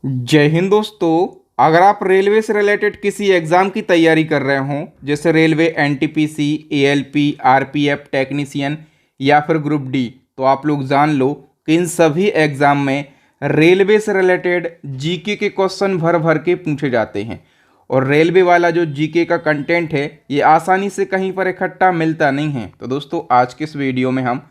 जय हिंद दोस्तों। अगर आप रेलवे से रिलेटेड किसी एग्ज़ाम की तैयारी कर रहे हों, जैसे railway NTPC, ALP, RPF technician या फिर ग्रुप डी, तो आप लोग जान लो कि इन सभी एग्ज़ाम में रेलवे से रिलेटेड जीके के क्वेश्चन भर भर के पूछे जाते हैं। और रेलवे वाला जो जीके का कंटेंट है ये आसानी से कहीं पर इकट्ठा मिलता नहीं है। तो दोस्तों आज के इस वीडियो में हम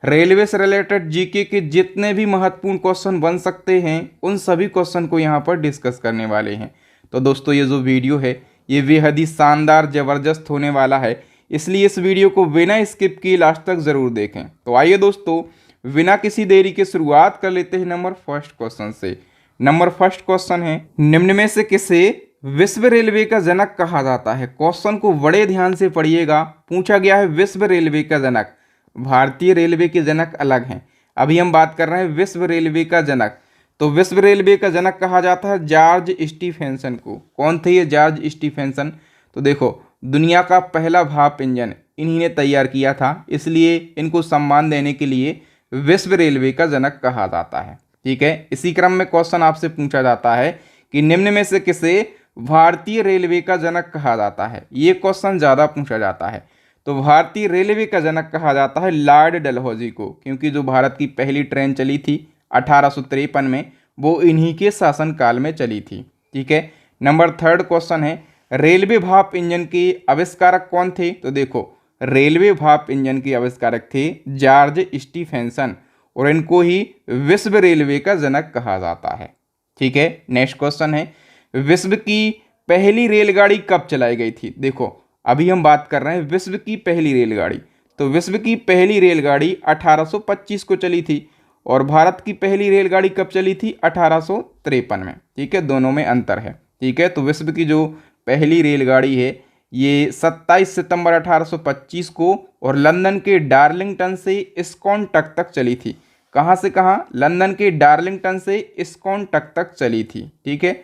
रेलवे से रिलेटेड जीके के जितने भी महत्वपूर्ण क्वेश्चन बन सकते हैं उन सभी क्वेश्चन को यहाँ पर डिस्कस करने वाले हैं। तो दोस्तों ये जो वीडियो है ये बेहद ही शानदार ज़बरदस्त होने वाला है, इसलिए इस वीडियो को बिना स्किप किए लास्ट तक ज़रूर देखें। तो आइए दोस्तों बिना किसी देरी के शुरुआत कर लेते हैं नंबर फर्स्ट क्वेश्चन से। नंबर फर्स्ट क्वेश्चन है, निम्न में से किसे विश्व रेलवे का जनक कहा जाता है? क्वेश्चन को बड़े ध्यान से पढ़िएगा। पूछा गया है विश्व रेलवे का जनक। भारतीय रेलवे के जनक अलग हैं, अभी हम बात कर रहे हैं विश्व रेलवे का जनक। तो विश्व रेलवे का जनक कहा जाता है जॉर्ज स्टीफेंसन को। कौन थे ये जॉर्ज स्टीफेंसन? तो देखो दुनिया का पहला भाप इंजन इन्हीं ने तैयार किया था, इसलिए इनको सम्मान देने के लिए विश्व रेलवे का जनक कहा जाता है। ठीक है, इसी क्रम में क्वेश्चन आपसे पूछा जाता है कि निम्न में से किसे भारतीय रेलवे का जनक कहा जाता है? ये क्वेश्चन ज़्यादा पूछा जाता है। तो भारतीय रेलवे का जनक कहा जाता है लॉर्ड डलहौजी को, क्योंकि जो भारत की पहली ट्रेन चली थी 1853 में वो इन्हीं के शासनकाल में चली थी। ठीक है, नंबर थर्ड क्वेश्चन है, रेलवे भाप इंजन के आविष्कारक कौन थे? तो देखो रेलवे भाप इंजन के आविष्कारक थे जॉर्ज स्टीफेंसन और इनको ही विश्व रेलवे का जनक कहा जाता है। ठीक है, नेक्स्ट क्वेश्चन है, विश्व की पहली रेलगाड़ी कब चलाई गई थी? देखो अभी हम बात कर रहे हैं विश्व की पहली रेलगाड़ी। तो विश्व की पहली रेलगाड़ी 1825 को चली थी और भारत की पहली रेलगाड़ी कब चली थी? 1853 में। ठीक है, दोनों में अंतर है। ठीक है, तो विश्व की जो पहली रेलगाड़ी है ये 27 सितंबर 1825 को और लंदन के डार्लिंगटन से इस्कॉन तक चली थी। कहाँ से कहाँ? लंदन के डार्लिंगटन से इस्कॉन तक चली थी। ठीक है,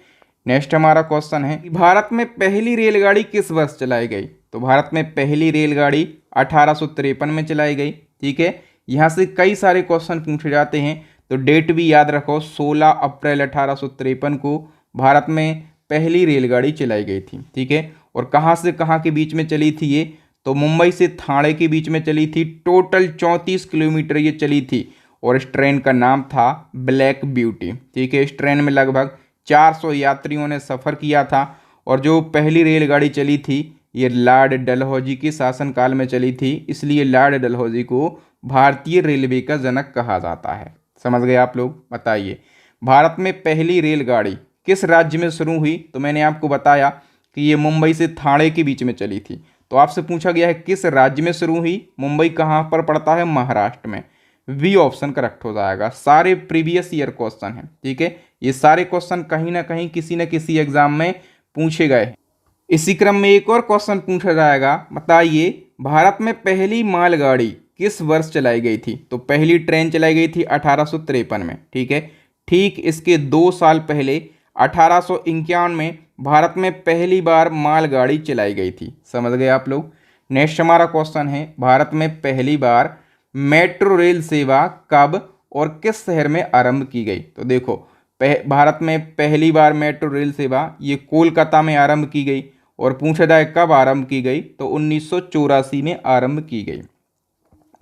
नेक्स्ट हमारा क्वेश्चन है, भारत में पहली रेलगाड़ी किस वर्ष चलाई गई? तो भारत में पहली रेलगाड़ी 1853 में चलाई गई। ठीक है, यहाँ से कई सारे क्वेश्चन पूछे जाते हैं, तो डेट भी याद रखो 16 अप्रैल 1853 को भारत में पहली रेलगाड़ी चलाई गई थी। ठीक है, और कहाँ से कहाँ के बीच में चली थी ये? तो मुंबई से ठाणे के बीच में चली थी। टोटल 34 किलोमीटर ये चली थी और इस ट्रेन का नाम था ब्लैक ब्यूटी। ठीक है, इस ट्रेन में लगभग 400 यात्रियों ने सफ़र किया था और जो पहली रेलगाड़ी चली थी ये लॉर्ड डलहौजी के शासनकाल में चली थी, इसलिए लॉर्ड डलहौजी को भारतीय रेलवे का जनक कहा जाता है। समझ गए आप लोग? बताइए भारत में पहली रेलगाड़ी किस राज्य में शुरू हुई? तो मैंने आपको बताया कि ये मुंबई से ठाणे के बीच में चली थी। तो आपसे पूछा गया है किस राज्य में शुरू हुई? मुंबई कहाँ पर पड़ता है? महाराष्ट्र में। वी ऑप्शन करेक्ट हो जाएगा। सारे प्रीवियस ईयर क्वेश्चन हैं। ठीक है, ये सारे क्वेश्चन कहीं ना कहीं किसी न किसी एग्जाम में पूछे गए हैं। इसी क्रम में एक और क्वेश्चन पूछा जाएगा, बताइए भारत में पहली मालगाड़ी किस वर्ष चलाई गई थी? तो पहली ट्रेन चलाई गई थी 1853 में। ठीक है, ठीक इसके 2 साल पहले 1851 में भारत में पहली बार मालगाड़ी चलाई गई थी। समझ गए आप लोग? नेक्स्ट हमारा क्वेश्चन है, भारत में पहली बार मेट्रो रेल सेवा कब और किस शहर में आरंभ की गई? तो देखो भारत में पहली बार मेट्रो रेल सेवा ये कोलकाता में आरंभ की गई और पूछा जाए कब आरंभ की गई? तो 1984 में आरंभ की गई।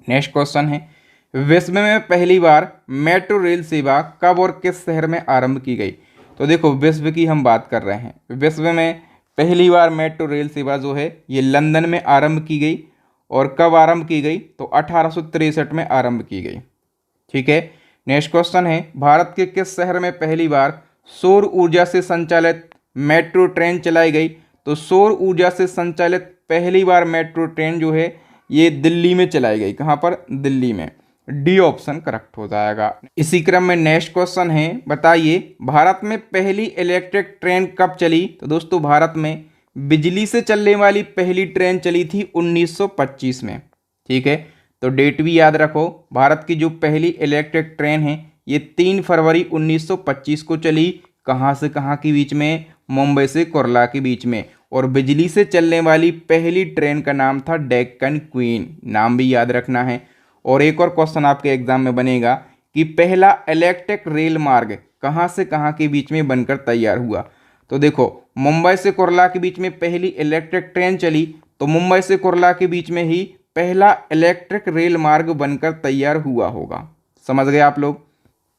नेक्स्ट क्वेश्चन है, विश्व में पहली बार मेट्रो रेल सेवा कब और किस शहर में आरंभ की गई? तो देखो विश्व की हम बात कर रहे हैं, विश्व में पहली बार मेट्रो रेल सेवा जो है ये लंदन में आरंभ की गई और कब आरंभ की गई? तो 1863 में आरंभ की गई। ठीक है, नेक्स्ट क्वेश्चन है, भारत के किस शहर में पहली बार सौर ऊर्जा से संचालित मेट्रो ट्रेन चलाई गई? तो सौर ऊर्जा से संचालित पहली बार मेट्रो ट्रेन जो है ये दिल्ली में चलाई गई। कहाँ पर? दिल्ली में। डी ऑप्शन करेक्ट हो जाएगा। इसी क्रम में नेक्स्ट क्वेश्चन है, बताइए भारत में पहली इलेक्ट्रिक ट्रेन कब चली? तो दोस्तों भारत में बिजली से चलने वाली पहली ट्रेन चली थी 1925 में। ठीक है, तो डेट भी याद रखो। भारत की जो पहली इलेक्ट्रिक ट्रेन है ये 3 फरवरी 1925 को चली। कहाँ से कहाँ के बीच में? मुंबई से कुर्ला के बीच में। और बिजली से चलने वाली पहली ट्रेन का नाम था डेक्कन क्वीन। नाम भी याद रखना है। और एक और क्वेश्चन आपके एग्जाम में बनेगा कि पहला इलेक्ट्रिक रेल मार्ग कहाँ से कहाँ के बीच में बनकर तैयार हुआ। तो देखो, मुंबई से कुर्ला के बीच में पहली इलेक्ट्रिक ट्रेन चली, तो मुंबई से कुर्ला के बीच में ही पहला इलेक्ट्रिक रेल मार्ग बनकर तैयार हुआ होगा। समझ गए आप लोग।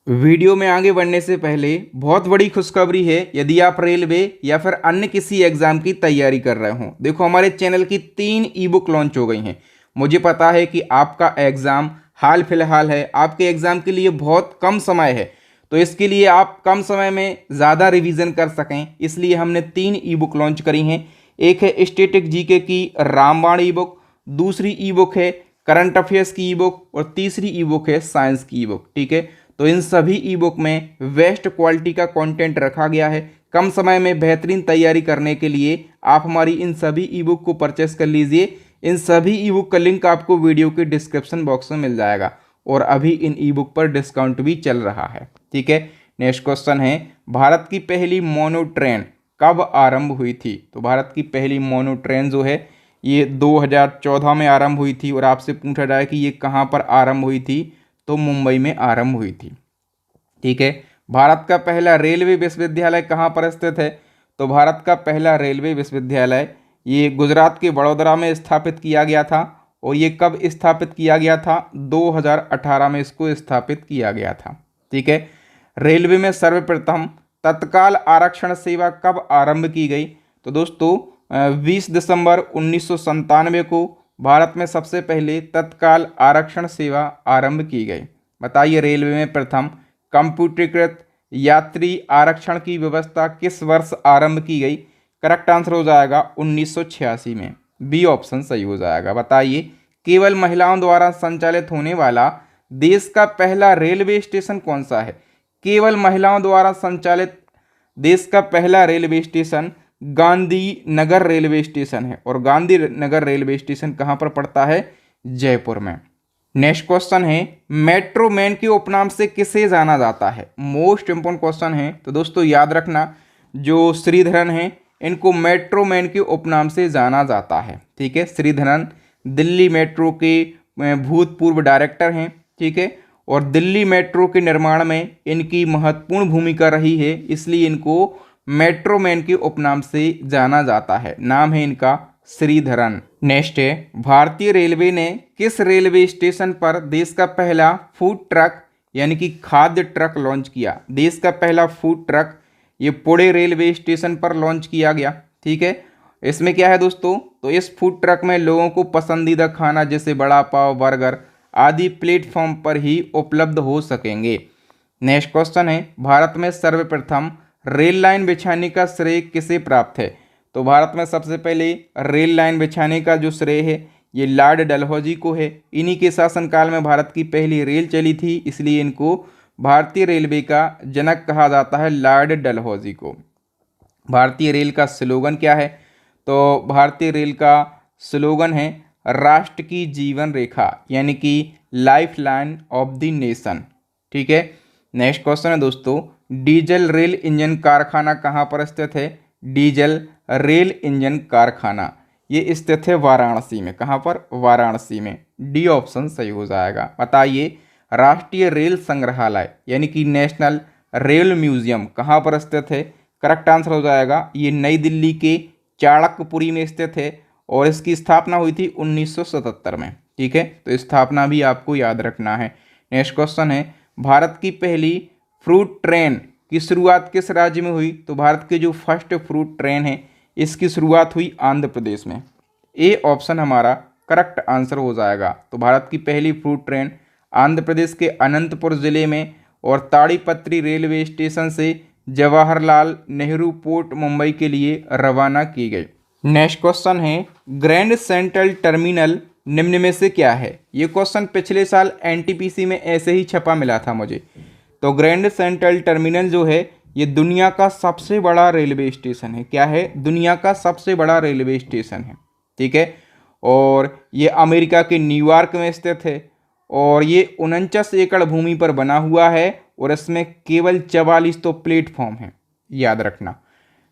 वीडियो में आगे बढ़ने से पहले बहुत बड़ी खुशखबरी है, यदि आप रेलवे या फिर अन्य किसी एग्जाम की तैयारी कर रहे हो। देखो, हमारे चैनल की 3 ई बुक लॉन्च हो गई हैं। मुझे पता है कि आपका एग्ज़ाम हाल फिलहाल है, आपके एग्ज़ाम के लिए बहुत कम समय है, तो इसके लिए आप कम समय में ज़्यादा रिवीजन कर सकें, इसलिए हमने 3 ई बुक लॉन्च करी हैं। एक है स्टैटिक जीके की रामबाण ई बुक, दूसरी ई बुक है करंट अफेयर्स की ई बुक, और तीसरी ई बुक है साइंस की ई बुक। ठीक है, तो इन सभी ई बुक में बेस्ट क्वालिटी का कंटेंट रखा गया है। कम समय में बेहतरीन तैयारी करने के लिए आप हमारी इन सभी ई बुक को परचेस कर लीजिए। इन सभी ई बुक का लिंक आपको वीडियो के डिस्क्रिप्शन बॉक्स में मिल जाएगा, और अभी इन ई बुक पर डिस्काउंट भी चल रहा है। ठीक है, नेक्स्ट क्वेश्चन है, भारत की पहली मोनो ट्रेन कब आरंभ हुई थी? तो भारत की पहली मोनो ट्रेन जो है ये 2014 में आरंभ हुई थी, और आपसे पूछा जाए कि ये कहाँ पर आरंभ हुई थी, तो मुंबई में आरंभ हुई थी। ठीक है, भारत का पहला रेलवे विश्वविद्यालय कहाँ पर स्थित है? तो भारत का पहला रेलवे विश्वविद्यालय ये गुजरात के वडोदरा में स्थापित किया गया था, और ये कब स्थापित किया गया था? 2018 में इसको स्थापित किया गया था। ठीक है, रेलवे में सर्वप्रथम तत्काल आरक्षण सेवा कब आरंभ की गई? तो दोस्तों 20 दिसंबर 1997 को भारत में सबसे पहले तत्काल आरक्षण सेवा आरंभ की गई। बताइए, रेलवे में प्रथम कंप्यूटरीकृत यात्री आरक्षण की व्यवस्था किस वर्ष आरंभ की गई? करेक्ट आंसर हो जाएगा 1986 में, बी ऑप्शन सही हो जाएगा। बताइए, केवल महिलाओं द्वारा संचालित होने वाला देश का पहला रेलवे स्टेशन कौन सा है? केवल महिलाओं द्वारा संचालित देश का पहला railway station Gandhi Nagar railway station है, और गांधी नगर रेलवे स्टेशन कहाँ पर पड़ता है? जयपुर में। नेक्स्ट क्वेश्चन है, मेट्रो मैन के उपनाम से किसे जाना जाता है? मोस्ट इंपोर्टेंट क्वेश्चन है, तो दोस्तों याद रखना, जो श्रीधरन है इनको मेट्रो मैन के उपनाम से जाना जाता है। ठीक है, श्रीधरन दिल्ली मेट्रो के भूतपूर्व डायरेक्टर हैं। ठीक है, और दिल्ली मेट्रो के निर्माण में इनकी महत्वपूर्ण भूमिका रही है, इसलिए इनको मेट्रो मैन के उपनाम से जाना जाता है। नाम है इनका श्रीधरन। नेक्स्ट है, भारतीय रेलवे ने किस रेलवे स्टेशन पर देश का पहला फूड ट्रक यानी कि खाद्य ट्रक लॉन्च किया? देश का पहला फूड ट्रक ये पुणे रेलवे स्टेशन पर लॉन्च किया गया। ठीक है, इसमें क्या है दोस्तों, तो इस फूड ट्रक में लोगों को पसंदीदा खाना जैसे बड़ा पाव, बर्गर आदि प्लेटफॉर्म पर ही उपलब्ध हो सकेंगे। नेक्स्ट क्वेश्चन है, भारत में सर्वप्रथम रेल लाइन बिछाने का श्रेय किसे प्राप्त है? तो भारत में सबसे पहले रेल लाइन बिछाने का जो श्रेय है ये लॉर्ड डलहौजी को है। इन्हीं के शासनकाल में भारत की पहली रेल चली थी, इसलिए इनको भारतीय रेलवे का जनक कहा जाता है, लॉर्ड डलहौजी को। भारतीय रेल का स्लोगन क्या है? तो भारतीय रेल का स्लोगन है राष्ट्र की जीवन रेखा, यानी कि life line of the nation. ठीक है, नेक्स्ट क्वेश्चन है दोस्तों, डीजल रेल इंजन कारखाना कहाँ पर स्थित है? डीजल रेल इंजन कारखाना ये स्थित है वाराणसी में। कहाँ पर? वाराणसी में, डी ऑप्शन सही हो जाएगा। बताइए, राष्ट्रीय रेल संग्रहालय यानी कि नेशनल रेल म्यूजियम कहाँ पर स्थित है? करेक्ट आंसर हो जाएगा, ये नई दिल्ली के चाणक्यपुरी में स्थित है, और इसकी स्थापना हुई थी 1977 में। ठीक है, तो स्थापना भी आपको याद रखना है। नेक्स्ट क्वेश्चन है, भारत की पहली फ्रूट ट्रेन की शुरुआत किस राज्य में हुई? तो भारत की जो फर्स्ट फ्रूट ट्रेन है इसकी शुरुआत हुई आंध्र प्रदेश में। ए ऑप्शन हमारा करेक्ट आंसर हो जाएगा। तो भारत की पहली फ्रूट ट्रेन आंध्र प्रदेश के अनंतपुर जिले में और ताड़ीपत्री रेलवे स्टेशन से जवाहरलाल नेहरू पोर्ट मुंबई के लिए रवाना की गई। नेक्स्ट क्वेश्चन है, ग्रैंड सेंट्रल टर्मिनल निम्न में से क्या है? ये क्वेश्चन पिछले साल एनटीपीसी में ऐसे ही छपा मिला था मुझे। तो ग्रैंड सेंट्रल टर्मिनल जो है ये दुनिया का सबसे बड़ा रेलवे स्टेशन है। क्या है? दुनिया का सबसे बड़ा रेलवे स्टेशन है। ठीक है, और ये अमेरिका के न्यूयॉर्क में स्थित है, और ये 49 एकड़ भूमि पर बना हुआ है, और इसमें केवल 44 तो प्लेटफॉर्म है, याद रखना।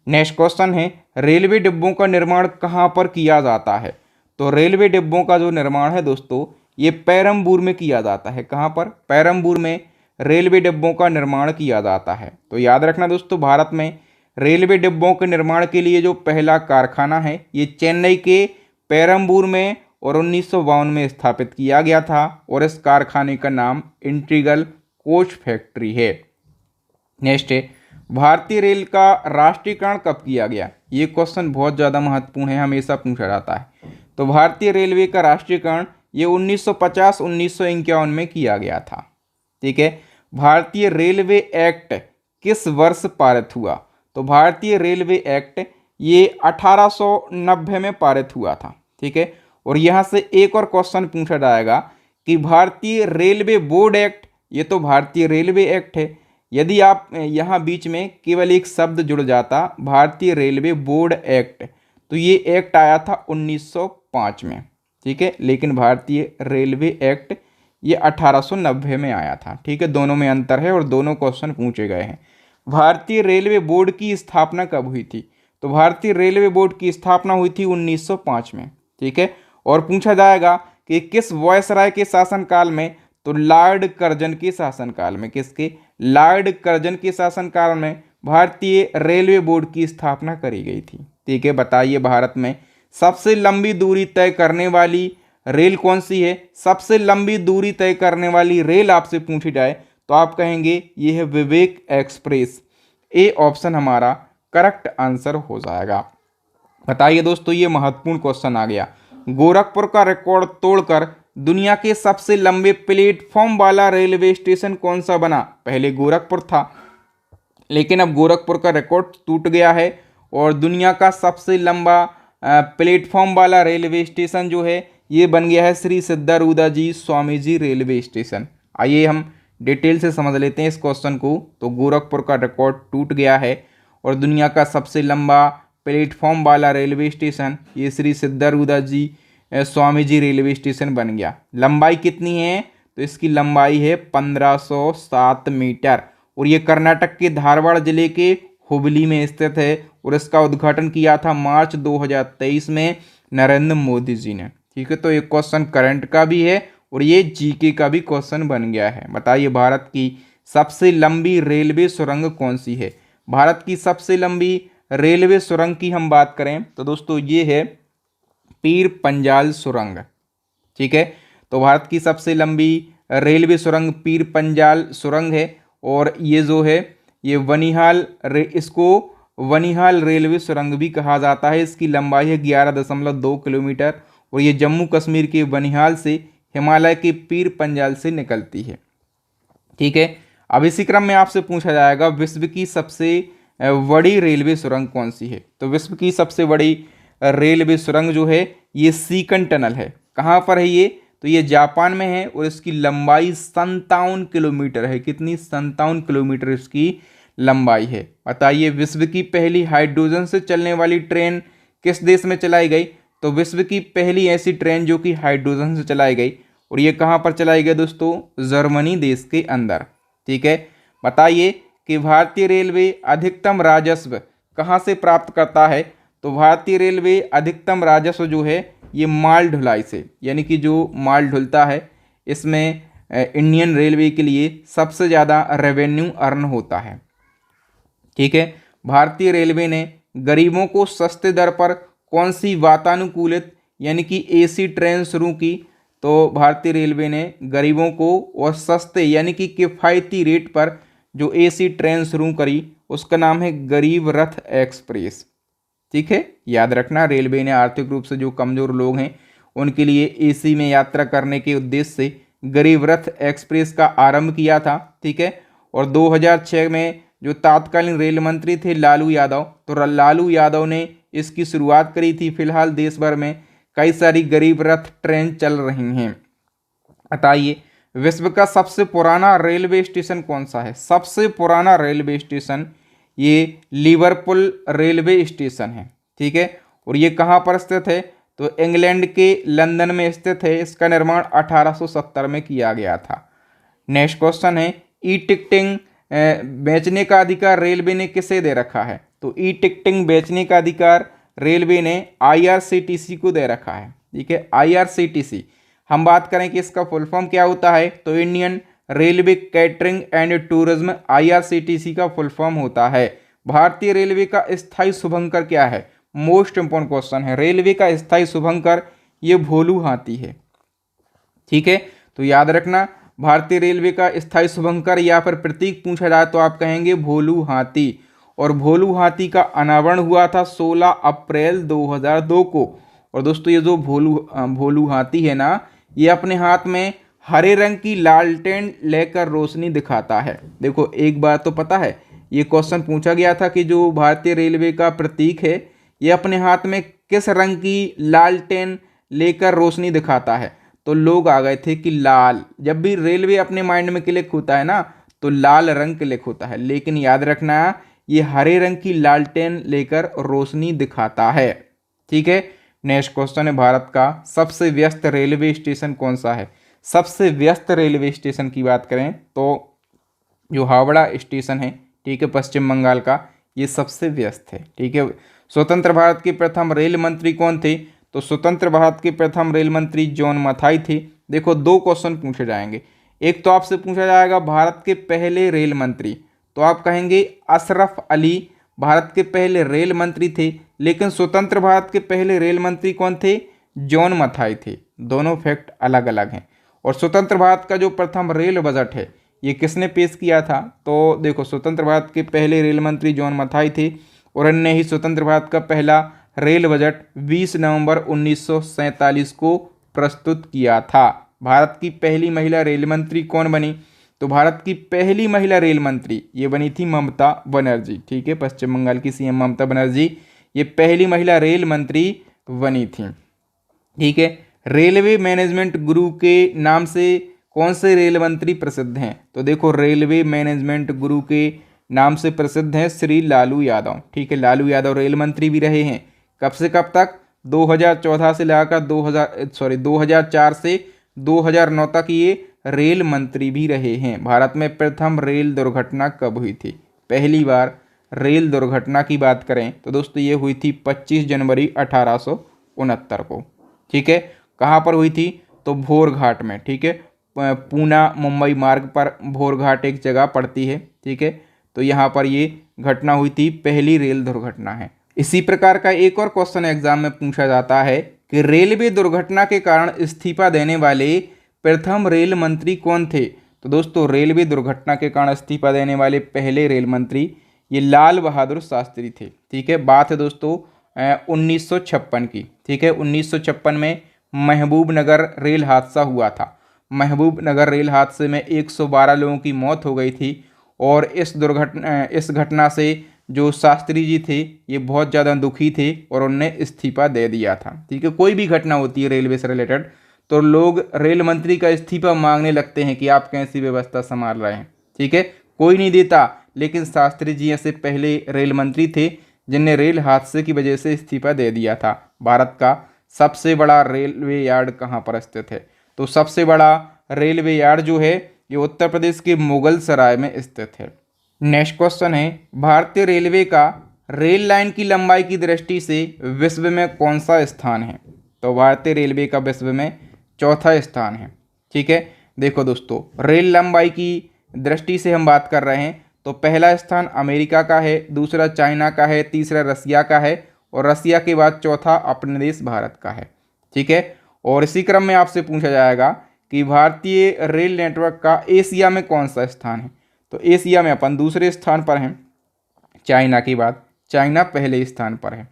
नेक्स्ट क्वेश्चन है, रेलवे डिब्बों का निर्माण कहाँ पर किया जाता है? तो रेलवे डिब्बों का जो निर्माण है दोस्तों ये पेरम्बूर में किया जाता है। कहाँ पर? पेरम्बूर में रेलवे डिब्बों का निर्माण किया जाता है। तो याद रखना दोस्तों, भारत में रेलवे डिब्बों के निर्माण के लिए जो पहला कारखाना है ये चेन्नई के पेरम्बूर में और 1952 में स्थापित किया गया था और इस कारखाने का नाम इंटीग्रल कोच फैक्ट्री है। नेक्स्ट है, भारतीय रेल का राष्ट्रीयकरण कब किया गया? ये क्वेश्चन बहुत ज़्यादा महत्वपूर्ण है, हमेशा पूछा जाता है। तो भारतीय रेलवे का राष्ट्रीयकरण ये 1950-1951 में किया गया था। ठीक है। भारतीय रेलवे एक्ट किस वर्ष पारित हुआ? तो भारतीय रेलवे एक्ट ये 1890 में पारित हुआ था। ठीक है। और यहाँ से एक और क्वेश्चन पूछा जाएगा कि भारतीय रेलवे बोर्ड एक्ट, ये तो भारतीय रेलवे एक्ट है, यदि आप यहाँ बीच में केवल एक शब्द जुड़ जाता भारतीय रेलवे बोर्ड एक्ट, तो ये एक्ट आया था 1905 में। ठीक है। लेकिन भारतीय रेलवे एक्ट ये 1890 में आया था। ठीक है, दोनों में अंतर है और दोनों क्वेश्चन पूछे गए हैं। भारतीय रेलवे बोर्ड की स्थापना कब हुई थी? तो भारतीय रेलवे बोर्ड की स्थापना हुई थी 1905 में। ठीक है। और पूछा जाएगा कि किस वायसराय के शासनकाल में? तो लॉर्ड कर्जन के शासनकाल में। किसके? लॉर्ड कर्जन के शासनकाल में भारतीय रेलवे बोर्ड की स्थापना करी गई थी। ठीक है। बताइए, भारत में सबसे लंबी दूरी तय करने वाली रेल कौन सी है? सबसे लंबी दूरी तय करने वाली रेल आपसे पूछी जाए तो आप कहेंगे ये है विवेक एक्सप्रेस। ए ऑप्शन हमारा करेक्ट आंसर हो जाएगा। बताइए दोस्तों, ये महत्वपूर्ण क्वेश्चन आ गया। गोरखपुर का रिकॉर्ड तोड़कर दुनिया के सबसे लंबे प्लेटफॉर्म वाला रेलवे स्टेशन कौन सा बना? पहले गोरखपुर था, लेकिन अब गोरखपुर का रिकॉर्ड टूट गया है और दुनिया का सबसे लंबा प्लेटफॉर्म वाला रेलवे स्टेशन जो है ये बन गया है श्री सिद्धारूढ़ाजी स्वामी जी रेलवे स्टेशन। आइए हम डिटेल से समझ लेते हैं इस क्वेश्चन को। तो गोरखपुर का रिकॉर्ड टूट गया है और दुनिया का सबसे लंबा प्लेटफॉर्म वाला रेलवे स्टेशन ये श्री सिद्धारूढ़ाजी स्वामी जी रेलवे स्टेशन बन गया। लंबाई कितनी है? तो इसकी लंबाई है 1507 मीटर और ये कर्नाटक के धारवाड़ जिले के हुबली में स्थित है और इसका उद्घाटन किया था मार्च 2023 में नरेंद्र मोदी जी ने। ठीक है। तो ये क्वेश्चन करंट का भी है और ये जीके का भी क्वेश्चन बन गया है। बताइए, भारत की सबसे लंबी रेलवे सुरंग कौन सी है? भारत की सबसे लंबी रेलवे सुरंग की हम बात करें तो दोस्तों ये है पीर पंजाल सुरंग। ठीक है। तो भारत की सबसे लंबी रेलवे सुरंग पीर पंजाल सुरंग है और ये जो है ये इसको वनिहाल रेलवे सुरंग भी कहा जाता है। इसकी लंबाई है 11.2 किलोमीटर और ये जम्मू कश्मीर के बनिहाल से हिमालय के पीर पंजाल से निकलती है। ठीक है। अब इसी क्रम में आपसे पूछा जाएगा विश्व की सबसे बड़ी रेलवे सुरंग कौन सी है? तो विश्व की सबसे बड़ी रेलवे सुरंग जो है ये सीकन टनल है। कहाँ पर है ये? तो ये जापान में है और इसकी लंबाई 57 किलोमीटर है। कितनी? 57 किलोमीटर इसकी लंबाई है। बताइए, विश्व की पहली हाइड्रोजन से चलने वाली ट्रेन किस देश में चलाई गई? तो विश्व की पहली ऐसी ट्रेन जो कि हाइड्रोजन से चलाई गई और ये कहाँ पर चलाई गई दोस्तों? जर्मनी देश के अंदर। ठीक है। बताइए कि भारतीय रेलवे अधिकतम राजस्व कहाँ से प्राप्त करता है? तो भारतीय रेलवे अधिकतम राजस्व जो है ये माल ढुलाई से, यानी कि जो माल ढुलता है इसमें इंडियन रेलवे के लिए सबसे ज़्यादा रेवेन्यू अर्न होता है। ठीक है। भारतीय रेलवे ने गरीबों को सस्ते दर पर कौन सी वातानुकूलित यानी कि एसी ट्रेन शुरू की? तो भारतीय रेलवे ने गरीबों को और सस्ते यानी कि किफ़ायती रेट पर जो एसी ट्रेन शुरू करी उसका नाम है गरीब रथ एक्सप्रेस। ठीक है। याद रखना, रेलवे ने आर्थिक रूप से जो कमज़ोर लोग हैं उनके लिए एसी में यात्रा करने के उद्देश्य से गरीब रथ एक्सप्रेस का आरंभ किया था। ठीक है। और 2006 में जो तत्कालीन रेल मंत्री थे लालू यादव, तो लालू यादव ने इसकी शुरुआत करी थी। फिलहाल देश भर में कई सारी गरीब रथ ट्रेन चल रही हैं। बताइए, विश्व का सबसे पुराना रेलवे स्टेशन कौन सा है? सबसे पुराना रेलवे स्टेशन ये लिवरपूल रेलवे स्टेशन है। ठीक है। और ये कहाँ पर स्थित है? तो इंग्लैंड के लंदन में स्थित है। इसका निर्माण 1870 में किया गया था। नेक्स्ट क्वेश्चन है, ई टिकटिंग बेचने का अधिकार रेलवे ने किसे दे रखा है? तो ई टिकटिंग बेचने का अधिकार रेलवे ने IRCTC को दे रखा है। ठीक है। IRCTC हम बात करें कि इसका फुल फॉर्म क्या होता है? तो Indian railway catering and tourism IRCTC का फुल फॉर्म होता है। भारतीय रेलवे का स्थायी शुभंकर क्या है? मोस्ट इंपोर्टेंट क्वेश्चन है। रेलवे का स्थायी शुभंकर ये भोलू हाथी है। ठीक है, तो याद रखना, भारतीय रेलवे का स्थायी शुभंकर या फिर प्रतीक पूछा जाए तो आप कहेंगे भोलू हाथी। और भोलू हाथी का अनावरण हुआ था 16 अप्रैल 2002 को। और दोस्तों ये जो भोलू हाथी है ना, ये अपने हाथ में हरे रंग की लालटेन लेकर रोशनी दिखाता है। देखो एक बार तो पता है, ये क्वेश्चन पूछा गया था कि जो भारतीय रेलवे का प्रतीक है ये अपने हाथ में किस रंग की लालटेन लेकर रोशनी दिखाता है, तो लोग आ गए थे कि लाल। जब भी रेलवे अपने माइंड में क्लिक होता है ना तो लाल रंग क्लिक होता है, लेकिन याद रखना ये हरे रंग की लालटेन लेकर रोशनी दिखाता है। ठीक है, नेक्स्ट क्वेश्चन है, भारत का सबसे व्यस्त रेलवे स्टेशन कौन सा है? सबसे व्यस्त रेलवे स्टेशन की बात करें तो जो हावड़ा स्टेशन है, ठीक है, पश्चिम बंगाल का, ये सबसे व्यस्त है। ठीक है, स्वतंत्र भारत के प्रथम रेल मंत्री कौन थे? तो स्वतंत्र भारत के प्रथम रेल मंत्री जॉन मथाई थे। देखो दो क्वेश्चन पूछे जाएंगे, एक तो आपसे पूछा जाएगा भारत के पहले रेल मंत्री, तो आप कहेंगे अशरफ अली भारत के पहले रेल मंत्री थे, लेकिन स्वतंत्र भारत के पहले रेल मंत्री कौन थे? जॉन मथाई थे। दोनों फैक्ट अलग अलग हैं। और स्वतंत्र भारत का जो प्रथम रेल बजट है ये किसने पेश किया था? तो देखो स्वतंत्र भारत के पहले रेल मंत्री जॉन मथाई थे और इनने ही स्वतंत्र भारत का पहला रेल बजट 20 नवंबर 1947 को प्रस्तुत किया था। भारत की पहली महिला रेल मंत्री कौन बनी? तो भारत की पहली महिला रेल मंत्री ये बनी थी ममता बनर्जी। ठीक है, पश्चिम बंगाल की CM ममता बनर्जी ये पहली महिला रेल मंत्री बनी थी। ठीक है, रेलवे मैनेजमेंट गुरु के नाम से कौन से रेल मंत्री प्रसिद्ध हैं? तो देखो रेलवे मैनेजमेंट गुरु के नाम से प्रसिद्ध हैं श्री लालू यादव। ठीक है, लालू यादव रेल मंत्री भी रहे हैं। कब से कब तक? 2014 से लगाकर 2004 से 2009 तक ये रेल मंत्री भी रहे हैं। भारत में प्रथम रेल दुर्घटना कब हुई थी? पहली बार रेल दुर्घटना की बात करें तो दोस्तों ये हुई थी 25 जनवरी 1869 को। ठीक है, कहाँ पर हुई थी? तो भोर घाट में। ठीक है, पूना मुंबई मार्ग पर भोर घाट एक जगह पड़ती है। ठीक है, तो यहाँ पर ये घटना हुई थी, पहली रेल दुर्घटना है। इसी प्रकार का एक और क्वेश्चन एग्जाम में पूछा जाता है कि रेलवे दुर्घटना के कारण इस्तीफा देने वाले प्रथम रेल मंत्री कौन थे? तो दोस्तों रेलवे दुर्घटना के कारण इस्तीफा देने वाले पहले रेल मंत्री ये लाल बहादुर शास्त्री थे। ठीक है, बात है दोस्तों 1956 की। ठीक है, 1956 में महबूबनगर रेल हादसा हुआ था। महबूबनगर रेल हादसे में 112 लोगों की मौत हो गई थी और इस घटना से जो शास्त्री जी थे ये बहुत ज़्यादा दुखी थे और उनने इस्तीफा दे दिया था। ठीक है, कोई भी घटना होती है रेलवे से रिलेटेड तो लोग रेल मंत्री का इस्तीफा मांगने लगते हैं कि आप कैसी व्यवस्था संभाल रहे हैं। ठीक है, कोई नहीं देता, लेकिन शास्त्री जी ऐसे पहले रेल मंत्री थे जिनने रेल हादसे की वजह से इस्तीफा दे दिया था। भारत का सबसे बड़ा रेलवे यार्ड कहाँ पर स्थित है? तो सबसे बड़ा रेलवे यार्ड जो है ये उत्तर प्रदेश के मुगल सराय में स्थित है। नेक्स्ट क्वेश्चन है, भारतीय रेलवे का रेल लाइन की लंबाई की दृष्टि से विश्व में कौन सा स्थान है? तो भारतीय रेलवे का विश्व में चौथा स्थान है। ठीक है, देखो दोस्तों रेल लंबाई की दृष्टि से हम बात कर रहे हैं तो पहला स्थान अमेरिका का है, दूसरा चाइना का है, तीसरा रसिया का है और रसिया के बाद चौथा अपने देश भारत का है। ठीक है, और इसी क्रम में आपसे पूछा जाएगा कि भारतीय रेल नेटवर्क का एशिया में कौन सा स्थान है? तो एशिया में अपन दूसरे स्थान पर हैं, चाइना के बाद चाइना पहले स्थान पर है।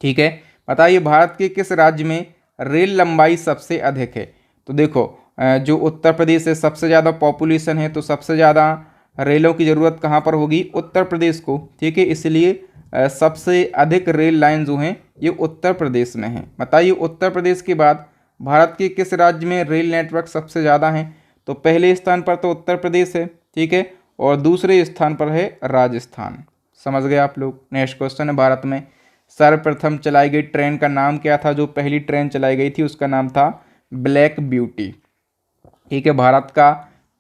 ठीक है, बताइए भारत के किस राज्य में रेल लंबाई सबसे अधिक है? तो देखो जो उत्तर प्रदेश से सबसे ज़्यादा पॉपुलेशन है तो सबसे ज़्यादा रेलों की ज़रूरत कहाँ पर होगी? उत्तर प्रदेश को। ठीक है, इसलिए सबसे अधिक रेल लाइन जो हैं ये उत्तर प्रदेश में हैं। बताइए उत्तर प्रदेश के बाद भारत के किस राज्य में रेल नेटवर्क सबसे ज़्यादा हैं? तो पहले स्थान पर तो उत्तर प्रदेश है। ठीक है, और दूसरे स्थान पर है राजस्थान। समझ गए आप लोग। नेक्स्ट क्वेश्चन है, भारत में सर्वप्रथम चलाई गई ट्रेन का नाम क्या था? जो पहली ट्रेन चलाई गई थी उसका नाम था ब्लैक ब्यूटी। ठीक है, भारत का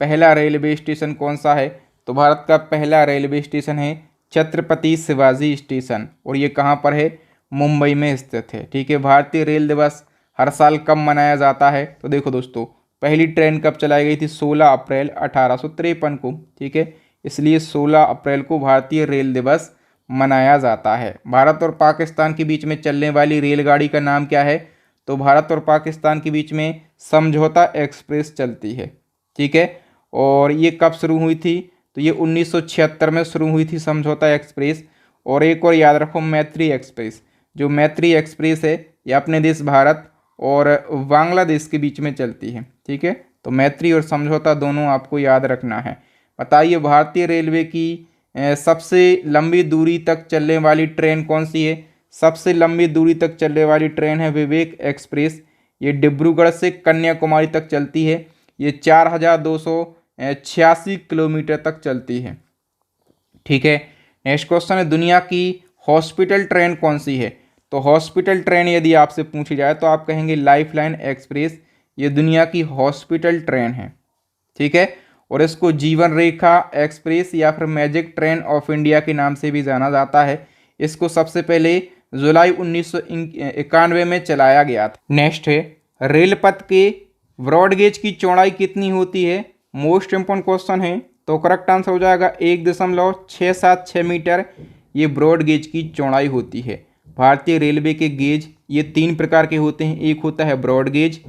पहला रेलवे स्टेशन कौन सा है? तो भारत का पहला रेलवे स्टेशन है छत्रपति शिवाजी स्टेशन और ये कहाँ पर है? मुंबई में स्थित है। ठीक है, भारतीय रेल दिवस हर साल कब मनाया जाता है? तो देखो दोस्तों पहली ट्रेन कब चलाई गई थी? 16 अप्रैल 1853 को। ठीक है, इसलिए 16 अप्रैल को भारतीय रेल दिवस मनाया जाता है। भारत और पाकिस्तान के बीच में चलने वाली रेलगाड़ी का नाम क्या है? तो भारत और पाकिस्तान के बीच में समझौता एक्सप्रेस चलती है। ठीक है, और ये कब शुरू हुई थी? तो ये 1976 में शुरू हुई थी समझौता एक्सप्रेस। और एक और याद रखो, मैत्री एक्सप्रेस। जो मैत्री एक्सप्रेस है ये अपने देश भारत और बांग्लादेश के बीच में चलती है। ठीक है, तो मैत्री और समझौता दोनों आपको याद रखना है। बताइए भारतीय रेलवे की सबसे लंबी दूरी तक चलने वाली ट्रेन कौन सी है? सबसे लंबी दूरी तक चलने वाली ट्रेन है विवेक एक्सप्रेस। ये डिब्रूगढ़ से कन्याकुमारी तक चलती है। ये 4286 किलोमीटर तक चलती है। ठीक है, नेक्स्ट क्वेश्चन है, दुनिया की हॉस्पिटल ट्रेन कौन सी है? तो हॉस्पिटल ट्रेन यदि आपसे पूछी जाए तो आप कहेंगे लाइफलाइन एक्सप्रेस। ये दुनिया की हॉस्पिटल ट्रेन है। ठीक है, और इसको जीवन रेखा एक्सप्रेस या फिर मैजिक ट्रेन ऑफ इंडिया के नाम से भी जाना जाता है। इसको सबसे पहले जुलाई 1991 में चलाया गया था। नेक्स्ट है, रेलपथ के ब्रॉडगेज की चौड़ाई कितनी होती है? मोस्ट इंपोर्टेंट क्वेश्चन है। तो करेक्ट आंसर हो जाएगा 1.676 मीटर। ये ब्रॉड गेज की चौड़ाई होती है। भारतीय रेलवे के गेज ये 3 प्रकार के होते हैं। एक होता है ब्रॉड गेज,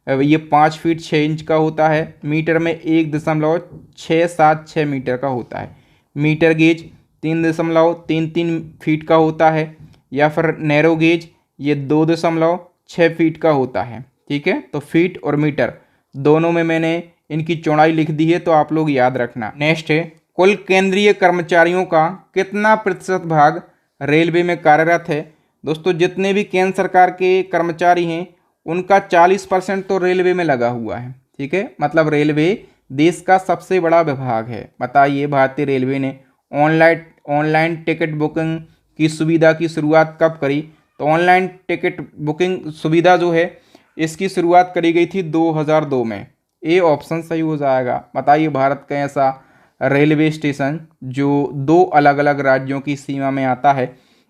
ये 5 फीट 6 इंच का होता है। मीटर में 1.676 मीटर का होता है। मीटर गेज 3.33 फीट का होता है। या फिर नैरो गेज ये 2.6 फीट का होता है। ठीक है, तो फीट और मीटर दोनों में मैंने इनकी चौड़ाई लिख दी है, तो आप लोग याद रखना। नेक्स्ट है, कुल केंद्रीय कर्मचारियों का कितना प्रतिशत भाग रेलवे में कार्यरत है? दोस्तों जितने भी केंद्र सरकार के कर्मचारी हैं उनका 40% तो रेलवे में लगा हुआ है। ठीक है, मतलब रेलवे देश का सबसे बड़ा विभाग है। बताइए भारतीय रेलवे ने ऑनलाइन टिकट बुकिंग की सुविधा की शुरुआत कब करी? तो ऑनलाइन टिकट बुकिंग सुविधा जो है इसकी शुरुआत करी गई थी 2002 में। ए ऑप्शन सही हो जाएगा। बताइए भारत का ऐसा रेलवे स्टेशन जो 2 अलग अलग राज्यों की सीमा में आता है?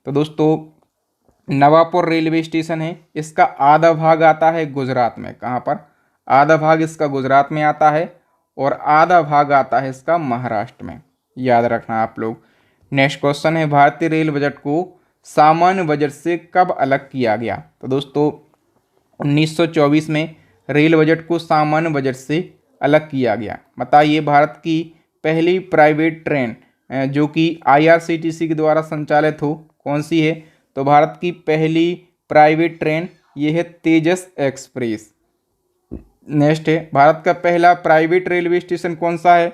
तो दोस्तों नवापुर रेलवे स्टेशन है। इसका आधा भाग आता है गुजरात में। कहाँ पर? आधा भाग इसका गुजरात में आता है और आधा भाग आता है इसका महाराष्ट्र में। याद रखना आप लोग। नेक्स्ट क्वेश्चन है, भारतीय रेल बजट को सामान्य बजट से कब अलग किया गया? तो दोस्तों 1924 में रेल बजट को सामान्य बजट से अलग किया गया। बताइए भारत की पहली प्राइवेट ट्रेन जो कि IRCTC के द्वारा संचालित हो कौन सी है? तो भारत की पहली प्राइवेट ट्रेन ये है तेजस एक्सप्रेस। नेक्स्ट है, भारत का पहला प्राइवेट रेलवे स्टेशन कौन सा है?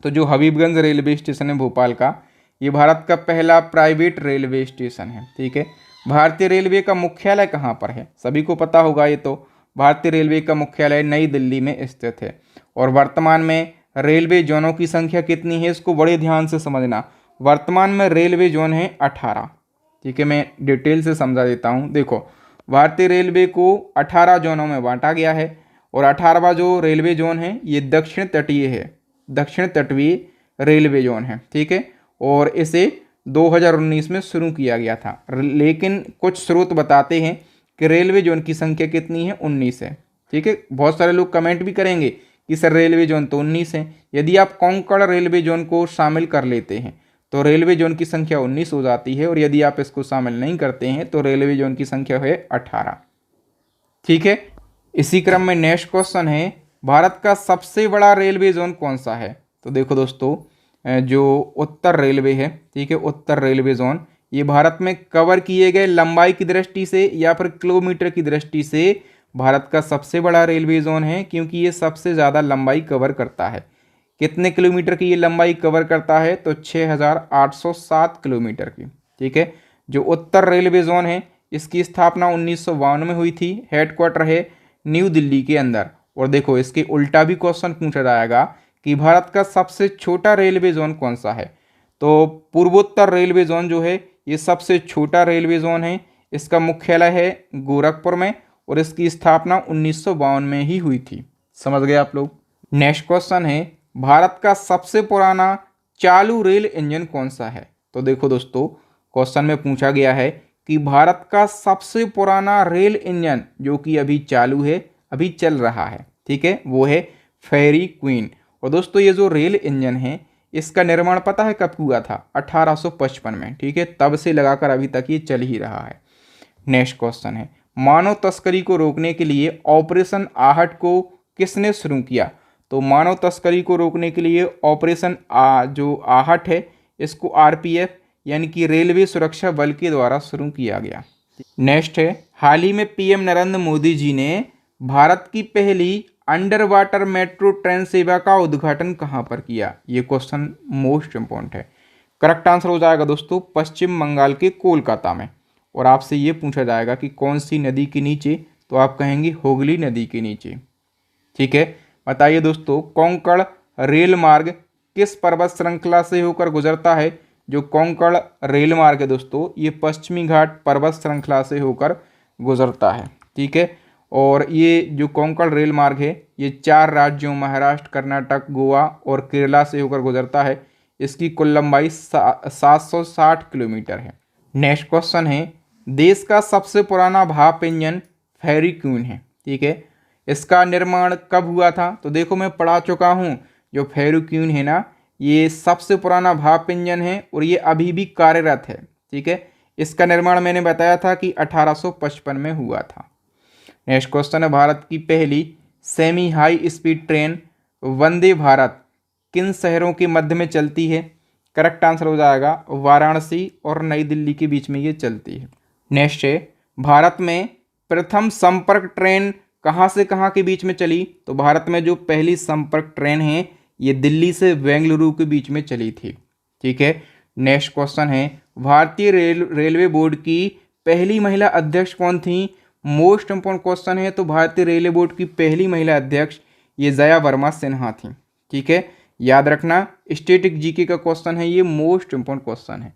तो जो हबीबगंज रेलवे स्टेशन है भोपाल का, ये भारत का पहला प्राइवेट रेलवे स्टेशन है। ठीक है, भारतीय रेलवे का मुख्यालय कहाँ पर है? सभी को पता होगा ये तो। भारतीय रेलवे का मुख्यालय नई दिल्ली में स्थित है। और वर्तमान में रेलवे जोनों की संख्या कितनी है? इसको बड़े ध्यान से समझना। वर्तमान में रेलवे जोन है 18। ठीक है, मैं डिटेल से समझा देता हूँ। देखो भारतीय रेलवे को 18 जोनों में बांटा गया है और 18वां जो रेलवे जोन है ये दक्षिण तटीय है। दक्षिण तटीय रेलवे जोन है। ठीक है, और इसे 2019 में शुरू किया गया था। लेकिन कुछ स्रोत बताते हैं कि रेलवे जोन की संख्या कितनी है? 19 है। ठीक है, बहुत सारे लोग कमेंट भी करेंगे कि सर रेलवे जोन तो 19 है। यदि आप कोंकण रेलवे जोन को शामिल कर लेते हैं तो रेलवे जोन की संख्या 19 हो जाती है, और यदि आप इसको शामिल नहीं करते हैं तो रेलवे जोन की संख्या है 18। ठीक है, इसी क्रम में नेक्स्ट क्वेश्चन है, भारत का सबसे बड़ा रेलवे जोन कौन सा है? तो देखो दोस्तों जो उत्तर रेलवे है, ठीक है, उत्तर रेलवे जोन ये भारत में कवर किए गए लंबाई की दृष्टि से या फिर किलोमीटर की दृष्टि से भारत का सबसे बड़ा रेलवे जोन है, क्योंकि ये सबसे ज़्यादा लंबाई कवर करता है। कितने किलोमीटर की ये लंबाई कवर करता है? तो 6807 किलोमीटर की। ठीक है, जो उत्तर रेलवे जोन है इसकी स्थापना 1952 में हुई थी। हेडक्वार्टर है न्यू दिल्ली के अंदर। और देखो इसके उल्टा भी क्वेश्चन पूछा जाएगा कि भारत का सबसे छोटा रेलवे जोन कौन सा है? तो पूर्वोत्तर रेलवे जोन जो है ये सबसे छोटा रेलवे जोन है। इसका मुख्यालय है गोरखपुर में और इसकी स्थापना 1952 में ही हुई थी। समझ गए आप लोग। नेक्स्ट क्वेश्चन है, भारत का सबसे पुराना चालू रेल इंजन कौन सा है? तो देखो दोस्तों क्वेश्चन में पूछा गया है कि भारत का सबसे पुराना रेल इंजन जो कि अभी चालू है, अभी चल रहा है, ठीक है, वो है फेरी क्वीन। और दोस्तों ये जो रेल इंजन है इसका निर्माण पता है कब हुआ था? 1855 में, ठीक है, तब से लगाकर अभी तक ये चल ही रहा है। नेक्स्ट क्वेश्चन है, मानव तस्करी को रोकने के लिए ऑपरेशन आहट को किसने शुरू किया? तो मानव तस्करी को रोकने के लिए ऑपरेशन जो आहट है इसको आरपीएफ यानी कि रेलवे सुरक्षा बल के द्वारा शुरू किया गया। नेक्स्ट है, हाल ही में पीएम नरेंद्र मोदी जी ने भारत की पहली अंडर वाटर मेट्रो ट्रेन सेवा का उद्घाटन कहाँ पर किया? ये क्वेश्चन मोस्ट इंपॉर्टेंट है। करेक्ट आंसर हो जाएगा दोस्तों पश्चिम बंगाल के कोलकाता में। और आपसे ये पूछा जाएगा कि कौन सी नदी के नीचे, तो आप कहेंगे हुगली नदी के नीचे। ठीक है, बताइए दोस्तों कोंकण रेल मार्ग किस पर्वत श्रृंखला से होकर गुजरता है? जो कोंकण रेल मार्ग है दोस्तों ये पश्चिमी घाट पर्वत श्रृंखला से होकर गुजरता है। ठीक है, और ये जो कोंकण रेल मार्ग है ये 4 राज्यों महाराष्ट्र, कर्नाटक, गोवा और केरला से होकर गुजरता है। इसकी कुल लंबाई 760 किलोमीटर है। नेक्स्ट क्वेश्चन है, देश का सबसे पुराना भाप इंजन फेरी क्वीन है। ठीक है, इसका निर्माण कब हुआ था? तो देखो मैं पढ़ा चुका हूँ, जो फेरी क्वीन है ना ये सबसे पुराना भाप इंजन है और ये अभी भी कार्यरत है। ठीक है, इसका निर्माण मैंने बताया था कि 1855 में हुआ था। नेक्स्ट क्वेश्चन है, भारत की पहली semi high speed train Vande Bharat किन शहरों के मध्य में चलती है? करेक्ट आंसर हो जाएगा वाराणसी और नई दिल्ली के बीच में ये चलती है। नेक्स्ट है, भारत में प्रथम संपर्क ट्रेन कहाँ से कहाँ के बीच में चली? तो भारत में जो पहली संपर्क ट्रेन है ये दिल्ली से बेंगलुरु के बीच में चली थी। ठीक है, नेक्स्ट क्वेश्चन है, भारतीय रेलवे बोर्ड की पहली महिला अध्यक्ष कौन थी? मोस्ट इंपॉर्टेंट क्वेश्चन है। तो भारतीय रेलवे बोर्ड की पहली महिला अध्यक्ष ये जया वर्मा सिन्हा थी। ठीक है, याद रखना स्टैटिक जीके का क्वेश्चन है, ये मोस्ट इंपॉर्टेंट क्वेश्चन है।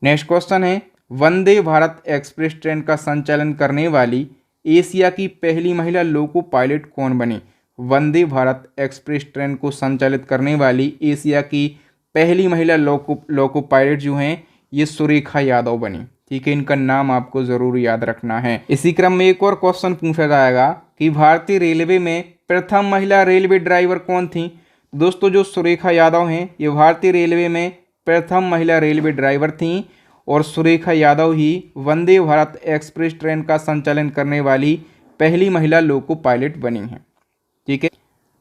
नेक्स्ट क्वेश्चन है, वंदे भारत एक्सप्रेस ट्रेन का संचालन करने वाली एशिया की पहली महिला लोको पायलट कौन बनी? वंदे भारत एक्सप्रेस ट्रेन को संचालित करने वाली एशिया की पहली महिला लोको पायलट जो हैं ये सुरेखा यादव बनी। ठीक है, इनका नाम आपको जरूर याद रखना है। इसी क्रम में एक और क्वेश्चन पूछा जाएगा कि भारतीय रेलवे में प्रथम महिला रेलवे ड्राइवर कौन थी? दोस्तों जो सुरेखा यादव हैं ये भारतीय रेलवे में प्रथम महिला रेलवे ड्राइवर थीं और सुरेखा यादव ही वंदे भारत एक्सप्रेस ट्रेन का संचालन करने वाली पहली महिला लोको पायलट बनी हैं। ठीक है,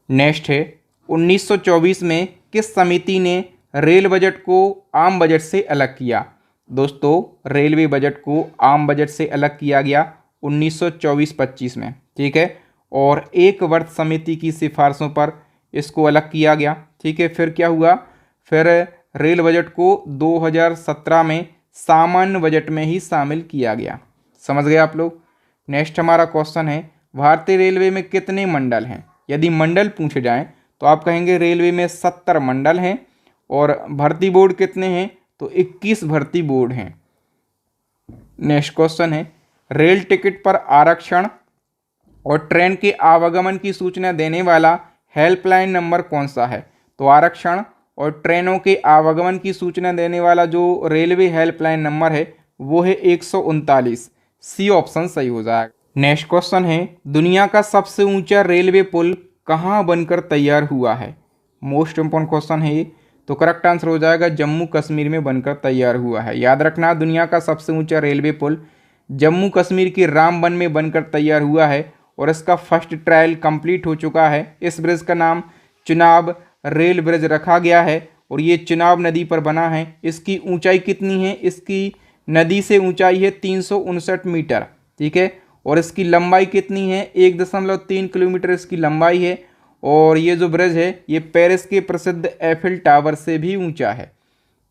नेक्स्ट है, 1924 में किस समिति ने रेल बजट को आम बजट से अलग किया? दोस्तों रेलवे बजट को आम बजट से अलग किया गया 1924-25 में। ठीक है, और एक वर्ष समिति की सिफारिशों पर इसको अलग किया गया। ठीक है, फिर क्या हुआ? फिर रेल बजट को 2017 में सामान्य बजट में ही शामिल किया गया। समझ गए आप लोग? नेक्स्ट हमारा क्वेश्चन है, भारतीय रेलवे में कितने मंडल हैं? यदि मंडल पूछे जाएं तो आप कहेंगे रेलवे में 70 मंडल हैं। और भर्ती बोर्ड कितने हैं? तो 21 भर्ती बोर्ड हैं। नेक्स्ट क्वेश्चन है, रेल टिकट पर आरक्षण और ट्रेन के आवागमन की सूचना देने वाला हेल्पलाइन नंबर कौन सा है? तो आरक्षण और ट्रेनों के आवागमन की सूचना देने वाला जो रेलवे हेल्पलाइन नंबर है वो है 139। सी ऑप्शन सही हो जाएगा। नेक्स्ट क्वेश्चन है, दुनिया का सबसे ऊंचा रेलवे पुल कहाँ बनकर तैयार हुआ है? मोस्ट इंपॉर्टेंट क्वेश्चन है ये। तो करेक्ट आंसर हो जाएगा जम्मू कश्मीर में बनकर तैयार हुआ है। याद रखना दुनिया का सबसे ऊंचा रेलवे पुल जम्मू कश्मीर के रामबन में बनकर तैयार हुआ है और इसका फर्स्ट ट्रायल कंप्लीट हो चुका है। इस ब्रिज का नाम चुनाब रेल ब्रिज रखा गया है और ये चुनाब नदी पर बना है। इसकी ऊंचाई कितनी है? इसकी नदी से ऊंचाई है 359 मीटर। ठीक है, और इसकी लंबाई कितनी है? 1.3 किलोमीटर इसकी लंबाई है। और ये जो ब्रिज है ये पेरिस के प्रसिद्ध एफिल टावर से भी ऊंचा है।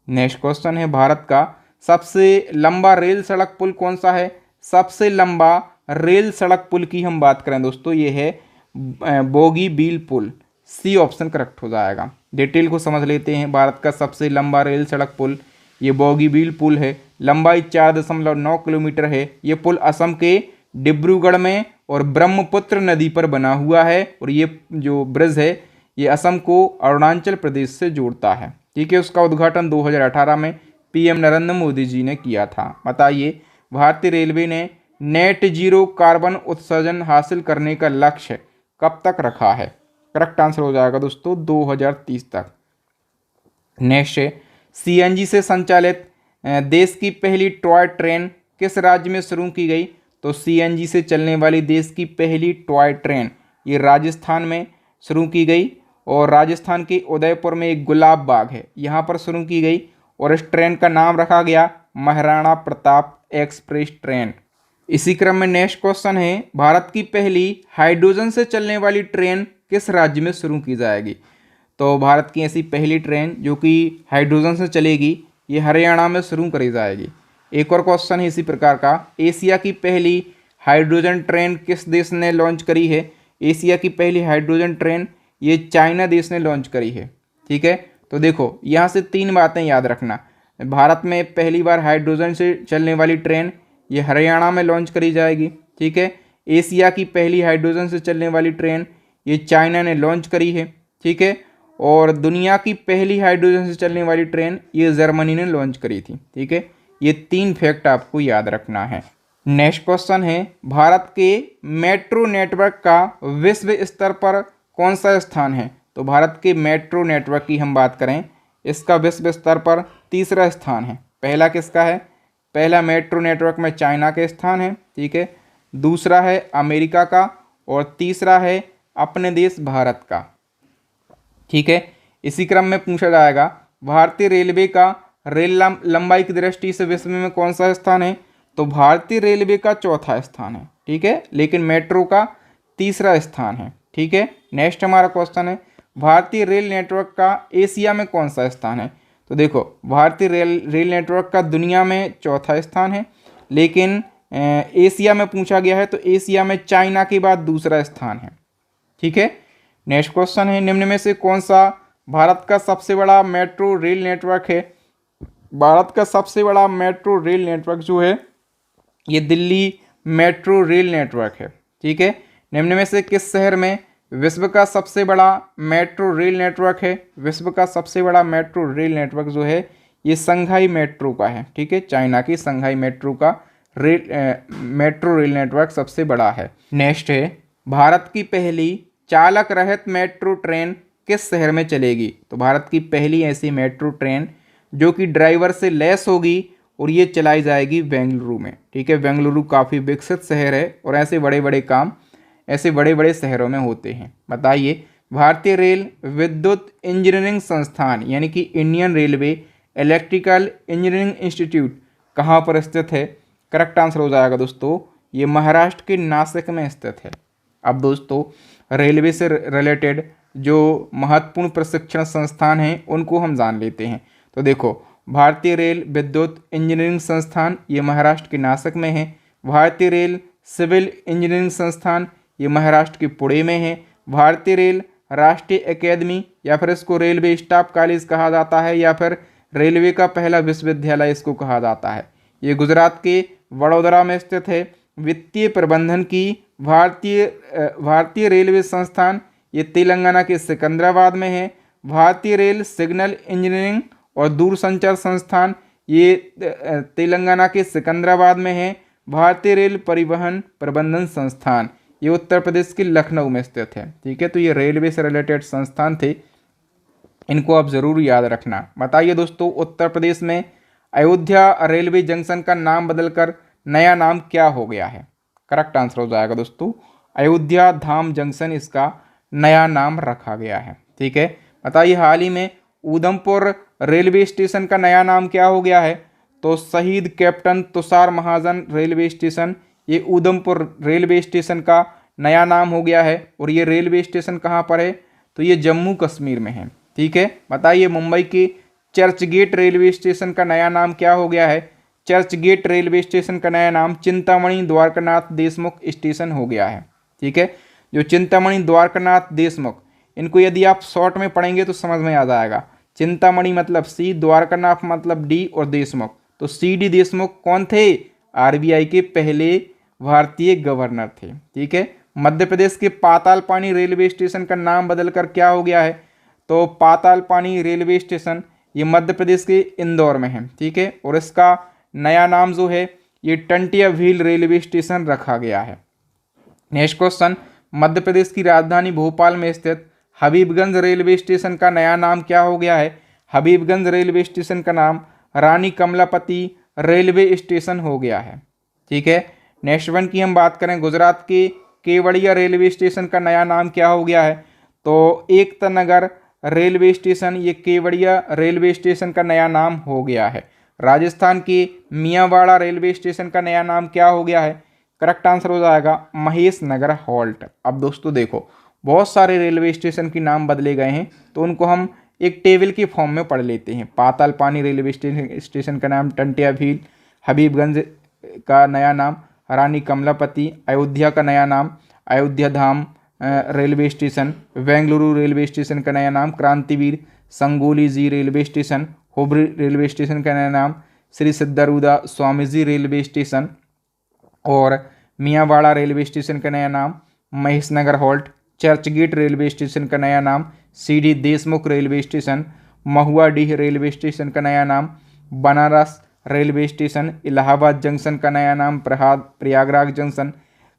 नेक्स्ट क्वेश्चन है, भारत का सबसे लंबा रेल सड़क पुल कौन सा है? सबसे लंबा रेल सड़क पुल की हम बात करें दोस्तों ये है बोगीबील पुल। सी ऑप्शन करेक्ट हो जाएगा। डिटेल को समझ लेते हैं। भारत का सबसे लंबा रेल सड़क पुल ये बोगीबील पुल है। लंबाई 4.9 किलोमीटर है। ये पुल असम के डिब्रूगढ़ में और ब्रह्मपुत्र नदी पर बना हुआ है और ये जो ब्रिज है ये असम को अरुणाचल प्रदेश से जोड़ता है। ठीक है, उसका उद्घाटन 2018 में पीएम नरेंद्र मोदी जी ने किया था। बताइए भारतीय रेलवे ने नेट जीरो कार्बन उत्सर्जन हासिल करने का लक्ष्य कब तक रखा है? करेक्ट आंसर हो जाएगा दोस्तों 2030 तक। नेक्स्ट है, सीएनजी से संचालित देश की पहली टॉय ट्रेन किस राज्य में शुरू की गई? तो सीएनजी से चलने वाली देश की पहली टॉय ट्रेन ये राजस्थान में शुरू की गई, और राजस्थान के उदयपुर में एक गुलाब बाग है, यहाँ पर शुरू की गई, और इस ट्रेन का नाम रखा गया महाराणा प्रताप एक्सप्रेस ट्रेन। इसी क्रम में नेक्स्ट क्वेश्चन है, भारत की पहली हाइड्रोजन से चलने वाली ट्रेन किस राज्य में शुरू की जाएगी? तो भारत की ऐसी पहली ट्रेन जो कि हाइड्रोजन से चलेगी ये हरियाणा में शुरू करी जाएगी। एक और क्वेश्चन है इसी प्रकार का, एशिया की पहली हाइड्रोजन ट्रेन किस देश ने लॉन्च करी है? एशिया की पहली हाइड्रोजन ट्रेन ये चाइना देश ने लॉन्च करी है। ठीक है, तो देखो यहाँ से 3 बातें याद रखना। भारत में पहली बार हाइड्रोजन से चलने वाली ट्रेन ये हरियाणा में लॉन्च करी जाएगी। ठीक है, एशिया की पहली हाइड्रोजन से चलने वाली ट्रेन ये चाइना ने लॉन्च करी है। ठीक है, और दुनिया की पहली हाइड्रोजन से चलने वाली ट्रेन ये जर्मनी ने लॉन्च करी थी। ठीक है, ये 3 फैक्ट आपको याद रखना है। नेक्स्ट क्वेश्चन है, भारत के मेट्रो नेटवर्क का विश्व स्तर पर कौन सा स्थान है? तो भारत के मेट्रो नेटवर्क की हम बात करें, इसका विश्व स्तर पर तीसरा स्थान है। पहला किसका है? पहला मेट्रो नेटवर्क में चाइना के स्थान है। ठीक है, दूसरा है अमेरिका का, और तीसरा है अपने देश भारत का। ठीक है, इसी क्रम में पूछा जाएगा, भारतीय रेलवे का रेल लंबाई की दृष्टि से विश्व में कौन सा स्थान है? तो भारतीय रेलवे का चौथा स्थान है। ठीक है, लेकिन मेट्रो का तीसरा स्थान है। ठीक है, नेक्स्ट हमारा क्वेश्चन है, भारतीय रेल नेटवर्क का एशिया में कौन सा स्थान है? तो देखो भारतीय रेल नेटवर्क का दुनिया में चौथा स्थान है, लेकिन एशिया में पूछा गया है तो एशिया में चाइना के बाद दूसरा स्थान है। ठीक है, नेक्स्ट क्वेश्चन है, निम्न में से कौन सा भारत का सबसे बड़ा मेट्रो रेल नेटवर्क है? भारत का सबसे बड़ा मेट्रो रेल नेटवर्क जो है ये दिल्ली मेट्रो रेल नेटवर्क है। ठीक है, निम्न में से किस शहर में विश्व का सबसे बड़ा मेट्रो रेल नेटवर्क है? विश्व का सबसे बड़ा मेट्रो रेल नेटवर्क जो है ये संघाई मेट्रो का है। ठीक है, चाइना की संघाई मेट्रो का मेट्रो रेल नेटवर्क सबसे बड़ा है। नेक्स्ट है, भारत की पहली चालक रहित मेट्रो ट्रेन किस शहर में चलेगी? तो भारत की पहली ऐसी मेट्रो ट्रेन जो कि ड्राइवर से लैस होगी और ये चलाई जाएगी बेंगलुरु में। ठीक है, बेंगलुरु काफ़ी विकसित शहर है और ऐसे बड़े बड़े काम ऐसे बड़े बड़े शहरों में होते हैं। बताइए, भारतीय रेल विद्युत इंजीनियरिंग संस्थान यानी कि Indian railway electrical engineering institute कहाँ पर स्थित है? करेक्ट आंसर हो जाएगा दोस्तों ये महाराष्ट्र के नासिक में स्थित है। अब दोस्तों रेलवे से रिलेटेड जो महत्वपूर्ण प्रशिक्षण संस्थान हैं उनको हम जान लेते हैं। तो देखो, भारतीय रेल विद्युत इंजीनियरिंग संस्थान ये महाराष्ट्र के नासिक में है। भारतीय रेल सिविल इंजीनियरिंग संस्थान ये महाराष्ट्र के पुणे में है। भारतीय रेल राष्ट्रीय एकेडमी या फिर इसको रेलवे स्टाफ कॉलेज कहा जाता है, या फिर रेलवे का पहला विश्वविद्यालय इसको कहा जाता है, ये गुजरात के वडोदरा में स्थित है। वित्तीय प्रबंधन की भारतीय रेलवे संस्थान ये तेलंगाना के सिकंदराबाद में है। भारतीय रेल सिग्नल इंजीनियरिंग और दूरसंचार संस्थान ये तेलंगाना के सिकंदराबाद में है। भारतीय रेल परिवहन प्रबंधन संस्थान ये उत्तर प्रदेश के लखनऊ में स्थित है। ठीक है, तो ये रेलवे से रिलेटेड संस्थान थे, इनको आप जरूर याद रखना। बताइए दोस्तों, उत्तर प्रदेश में अयोध्या रेलवे जंक्शन का नाम बदलकर नया नाम क्या हो गया है? करेक्ट आंसर हो जाएगा दोस्तों अयोध्या धाम जंक्शन इसका नया नाम रखा गया है। ठीक है, बताइए हाल ही में उधमपुर रेलवे स्टेशन का नया नाम क्या हो गया है? तो शहीद कैप्टन तुषार महाजन रेलवे स्टेशन ये उधमपुर रेलवे स्टेशन का नया नाम हो गया है। और ये रेलवे स्टेशन कहाँ पर है? तो ये जम्मू कश्मीर में है। ठीक है, बताइए मुंबई के चर्चगेट रेलवे स्टेशन का नया नाम क्या हो गया है? चर्चगेट रेलवे स्टेशन का नया नाम चिंतामणि द्वारकानाथ देशमुख स्टेशन हो गया है। ठीक है, जो चिंतामणि द्वारकानाथ देशमुख, इनको यदि आप शॉर्ट में पढ़ेंगे तो समझ में आ जाएगा। चिंतामणि मतलब सी, द्वारकानाथ मतलब डी और देशमुख, तो सी डी देशमुख कौन थे? आरबीआई के पहले भारतीय गवर्नर थे। ठीक है, मध्य प्रदेश के पातालपानी रेलवे स्टेशन का नाम बदलकर क्या हो गया है? तो पातालपानी रेलवे स्टेशन ये मध्य प्रदेश के इंदौर में है। ठीक है, और इसका नया नाम जो है ये टंटिया व्हील रेलवे स्टेशन रखा गया है। नेक्स्ट क्वेश्चन, मध्य प्रदेश की राजधानी भोपाल में स्थित हबीबगंज रेलवे स्टेशन का नया नाम क्या हो गया है? हबीबगंज रेलवे स्टेशन का नाम रानी कमलापति रेलवे स्टेशन हो गया है। ठीक है, नेक्स्ट वन की हम बात करें, गुजरात के केवड़िया रेलवे स्टेशन का नया नाम क्या हो गया है? तो एकता नगर रेलवे स्टेशन, ये केवड़िया रेलवे स्टेशन का नया नाम हो गया है। राजस्थान के मियांवाड़ा रेलवे स्टेशन का नया नाम क्या हो गया है? करेक्ट आंसर हो जाएगा महेश नगर हॉल्ट। अब दोस्तों देखो, बहुत सारे रेलवे स्टेशन के नाम बदले गए हैं, तो उनको हम एक टेबल के फॉर्म में पढ़ लेते हैं। पातालपानी रेलवे स्टेशन का नाम टंटिया भील, हबीबगंज का नया नाम रानी कमलापति, अयोध्या का नया नाम Ayodhya Dham railway station, Bengaluru railway station का नया नाम Krantiveer, Sangolli ji railway station, Hubli railway station का नया नाम श्री सिद्धारूढ़ा स्वामीजी रेलवे स्टेशन, और मियांवाड़ा रेलवे स्टेशन का नया नाम Mahesh Nagar halt, Churchgate railway station का नया नाम C D Deshmukh railway station, Mahuadih railway station का नया नाम Banaras railway station, Allahabad junction का नया नाम Prayagraj junction,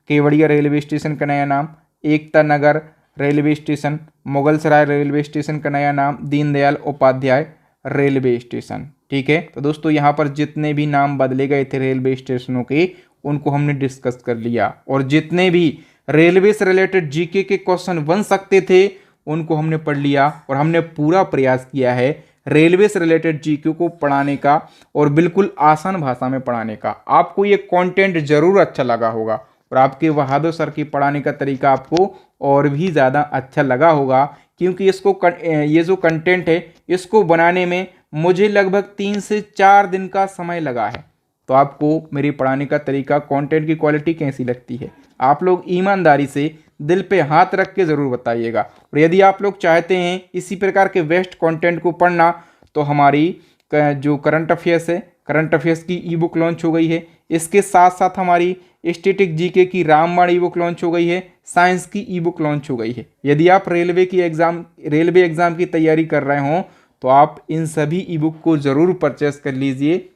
Kevadia railway station का नया नाम Ekta Nagar railway station, Mughalsarai railway station का नया नाम दीनदयाल उपाध्याय रेलवे स्टेशन। ठीक है, तो दोस्तों यहाँ पर जितने भी नाम बदले गए थे रेलवे स्टेशनों के, उनको हमने डिस्कस कर लिया, और जितने भी रेलवे से रिलेटेड जीके के क्वेश्चन बन सकते थे उनको हमने पढ़ लिया, और हमने पूरा प्रयास किया है रेलवे से रिलेटेड जीके को पढ़ाने का, और बिल्कुल आसान भाषा में पढ़ाने का। आपको ये कंटेंट जरूर अच्छा लगा होगा, और आपके बहादुर सर की पढ़ाने का तरीका आपको और भी ज़्यादा अच्छा लगा होगा, क्योंकि इसको ये जो कंटेंट है इसको बनाने में मुझे लगभग 3 से 4 दिन का समय लगा है। तो आपको मेरी पढ़ाने का तरीका, कंटेंट की क्वालिटी कैसी लगती है, आप लोग ईमानदारी से दिल पे हाथ रख के ज़रूर बताइएगा। और यदि आप लोग चाहते हैं इसी प्रकार के बेस्ट कंटेंट को पढ़ना, तो हमारी जो करंट अफेयर्स है, करंट अफेयर्स की ई बुक लॉन्च हो गई है। इसके साथ साथ हमारी स्टैटिक जीके की रामबाण ई बुक लॉन्च हो गई है, साइंस की ई बुक लॉन्च हो गई है। यदि आप रेलवे एग्ज़ाम की तैयारी कर रहे हों तो आप इन सभी ई बुक को ज़रूर परचेस कर लीजिए।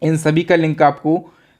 इन सभी का लिंक आपको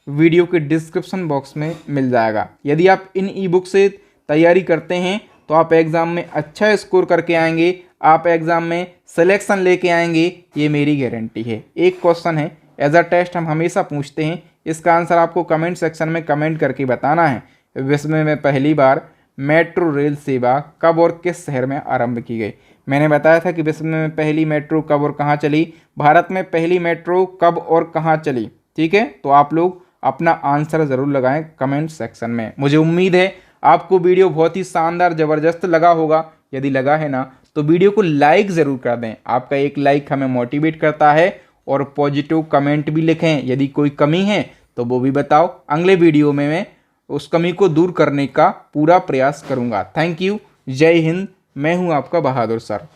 वीडियो के डिस्क्रिप्शन बॉक्स में मिल जाएगा। यदि आप इन ई बुक से तैयारी करते हैं तो आप एग्ज़ाम में अच्छा स्कोर करके आएंगे, आप एग्ज़ाम में सिलेक्शन लेके आएंगे, ये मेरी गारंटी है। एक क्वेश्चन है एज अ टेस्ट हम हमेशा पूछते हैं, इसका आंसर आपको कमेंट सेक्शन में कमेंट करके बताना है। विश्व में पहली बार मेट्रो रेल सेवा कब और किस शहर में आरंभ की गई? मैंने बताया था कि विश्व में पहली मेट्रो कब और कहाँ चली, भारत में पहली मेट्रो कब और कहाँ चली। ठीक है, तो आप लोग अपना आंसर ज़रूर लगाएं कमेंट सेक्शन में। मुझे उम्मीद है आपको वीडियो बहुत ही शानदार ज़बरदस्त लगा होगा। यदि लगा है ना तो वीडियो को लाइक ज़रूर कर दें, आपका एक लाइक हमें मोटिवेट करता है। और पॉजिटिव कमेंट भी लिखें, यदि कोई कमी है तो वो भी बताओ, अगले वीडियो में मैं उस कमी को दूर करने का पूरा प्रयास करूँगा। थैंक यू, जय हिंद, मैं हूँ आपका बहादुर सर।